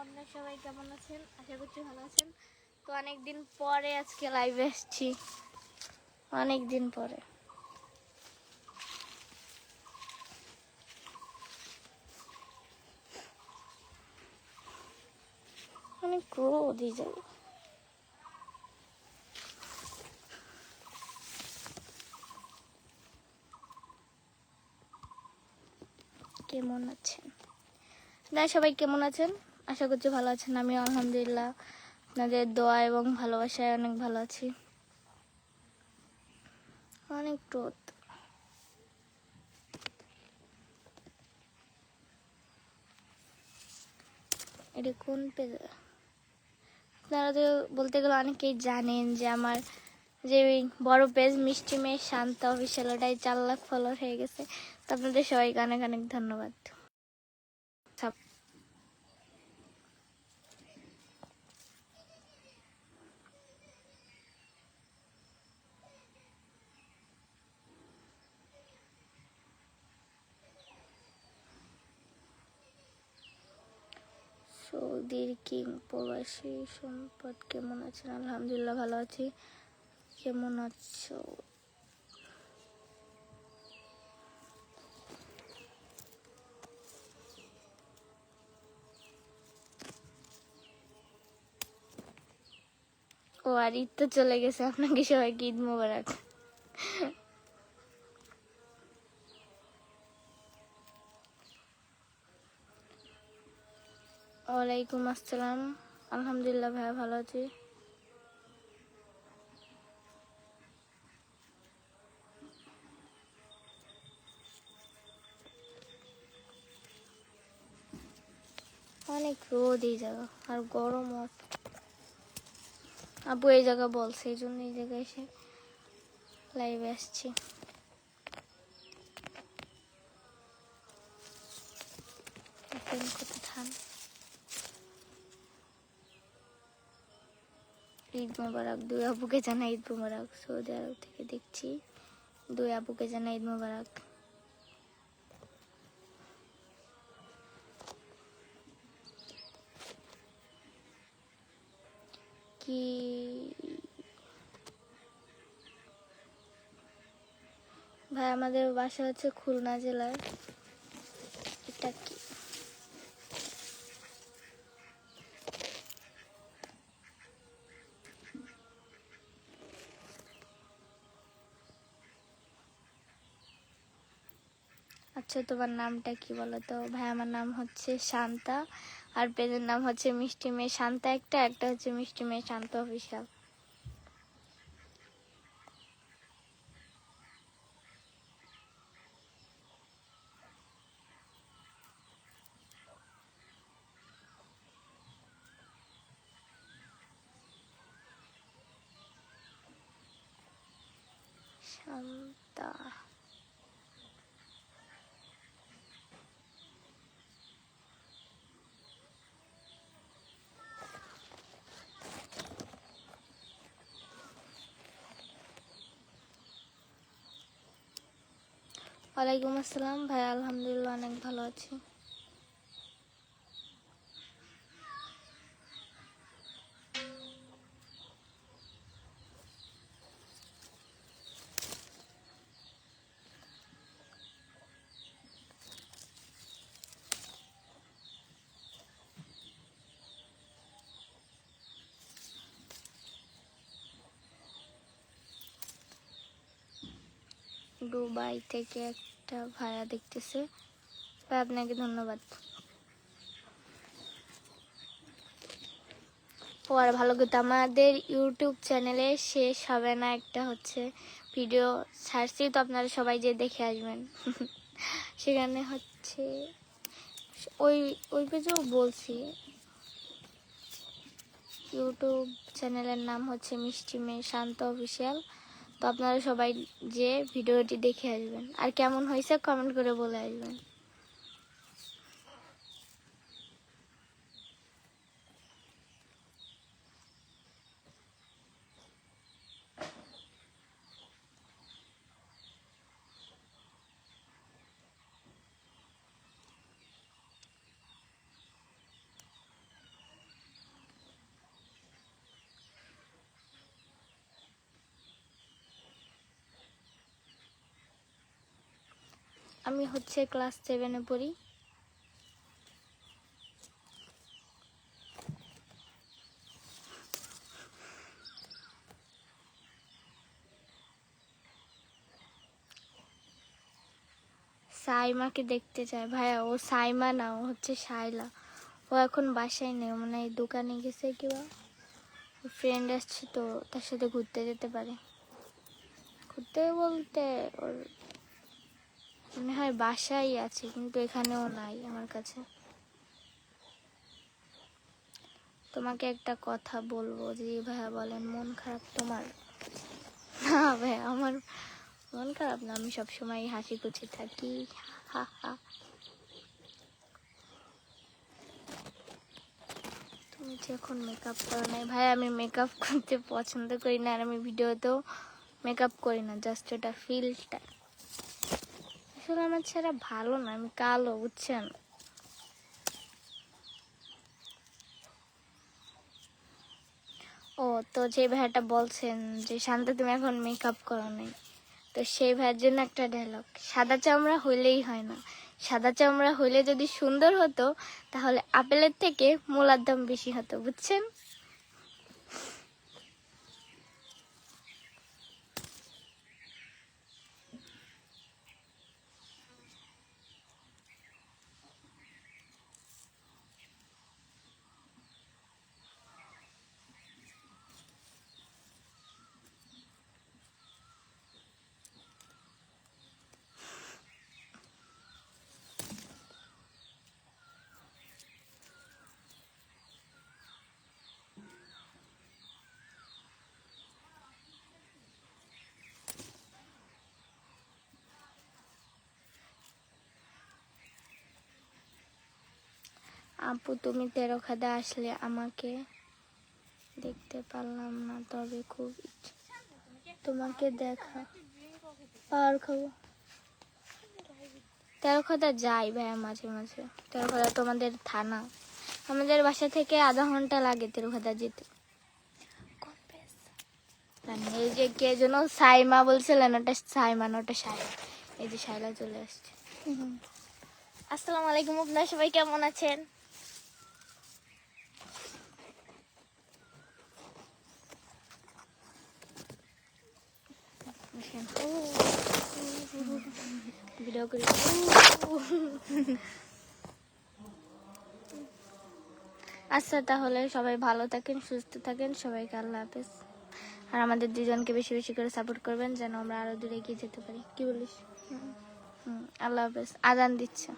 আপনারা সবাই কেমন আছেন? আশা করছি ভালো আছেন। তো অনেকদিন পরে আজকে লাইভে এসেছি, অনেকদিন পরে। অনেক রোদ এই জায়গায়। কেমন আছেন আপনারা সবাই? কেমন আছেন? আশা করছি ভালো আছেন। আমি আলহামদুলিল্লাহ আপনাদের দোয়া এবং ভালোবাসায় অনেক ভালো আছি। অনেক রোদ। এটা কোন পেজ? আপনারা তো বলতে গেলে অনেকেই জানেন যে আমার যে বড় পেজ মিষ্টি মেয়ে শান্তা অফিসিয়াল, ওটাই 4 লাখ ফলোয়ার হয়ে গেছে। তো আপনাদের সবাইকে অনেক অনেক ধন্যবাদ। সৌদির কিং প্রবাসী সম্পদ কেমন আছেন? আলহামদুলিল্লাহ ভালো আছি। কেমন আছো? ও আর ঈদ তো চলে গেছে, আপনাকে সবাইকে ঈদ মোবারক। ওয়ালাইকুম আসসালাম। আলহামদুলিল্লাহ ভাইয়া ভালো আছি। অনেক রোদ এই জায়গা, আর গরম। আব্বু এই জায়গা বলছে, এই জন্য এই জায়গায় এসে লাইভে আসছি। ঈদ মোবারক। 2 আব্বুকে জানাই ঈদ মোবারক। সৌদি আরব থেকে দেখছি। 2 আব্বুকে জানাই ঈদ মোবারক। কি ভাই, আমাদের বাসা হচ্ছে খুলনা জেলার। এটা কি? আচ্ছা, তোমার নামটা কি বলো তো? ভাই আমার নাম হচ্ছে শান্তা, আর পেজের নাম হচ্ছে মিষ্টি মেয়ে শান্তা। একটা হচ্ছে মিষ্টি মেয়ে শান্ত অফিসিয়াল। শান্তা। ওয়ালাইকুম আসসালাম ভাই, আলহামদুলিল্লাহ অনেক ভালো আছি। দুবাই থেকে একটা ভাইয়া দেখতেছে, ভাই আপনাকে ধন্যবাদ। ও আর ভালো কথা, আমাদের ইউটিউব চ্যানেলে শেষ হবে না একটা হচ্ছে ভিডিও ছাড়ছি, তো আপনারা সবাই যে দেখে আসবেন। সেখানে হচ্ছে ওই ওই পেজেও বলছি, ইউটিউব চ্যানেলের নাম হচ্ছে মিষ্টি মেয়ে শান্ত অফিসিয়াল। তো আপনারা সবাই যে ভিডিওটি দেখে আসবেন, আর কেমন হয়েছে কমেন্ট করে বলে আসবেন। আমি হচ্ছে ক্লাস 7-এ পড়ি। সাইমাকে দেখতে চায় ভাইয়া। ও সাইমা না, ও হচ্ছে শাইলা। ও এখন বাসায় নেই, মানে এই দোকানে গেছে কিবা, ফ্রেন্ড আসছে তো তার সাথে ঘুরতে যেতে পারে। ঘুরতে বলতে ওর মনে হয় বাসায় আছে, কিন্তু এখানেও নাই আমার কাছে। তোমাকে একটা কথা বলবো। যে ভাইয়া বলেন মন খারাপ তোমার? না ভাইয়া, আমার মন খারাপ না, আমি সবসময় হাসি খুশি থাকি। হা হা। তুমি যে এখন মেকআপ করো নাই ভাই, আমি মেকআপ করতে পছন্দ করি না, আর আমি ভিডিওতেও মেকআপ করি না, জাস্ট এটা ফিলটা। আসলে আমার ছেলে ভালো না, আমি কালো, বুঝছেন? ও তো যে ভাইয়াটা বলছেন যে শান্তা তুমি এখন মেকআপ করো নাই, তো সেই ভাইয়ের জন্য একটা ডায়লগ, সাদা চামড়া হইলেই হয় না। সাদা চামড়া হইলে যদি সুন্দর হতো তাহলে আপেলের থেকে মূলার দাম বেশি হতো, বুঝছেন? আপু তুমি তেরোখাদা আসলে আমাকে দেখতে পারলাম না, তবে খুব ইচ্ছে তোমাকে দেখা। আর খাবো তেরোখাদা যাই ভাইয়া মাঝে মাঝে। তেরোখাদা তোমাদের থানা, আমাদের বাসা থেকে আধা ঘন্টা লাগে তেরোখাদা যেতে। এই যে কে যেন সাইমা বলছিলেন, ওটা সাইমা না, ওটা শাইলা। এই যে শাইলা চলে আসছে। আসসালামু আলাইকুম, আপনারা সবাই কেমন আছেন? ভিডিও করি। আচ্ছা তাহলে সবাই ভালো থাকেন, সুস্থ থাকেন, সবাইকে আল্লাহ হাফেজ। আর আমাদের দুজনকে বেশি বেশি করে সাপোর্ট করবেন যেন আমরা আরো দূরে এগিয়ে যেতে পারি। কি বলিস? আল্লাহ হাফেজ। আজান দিচ্ছে।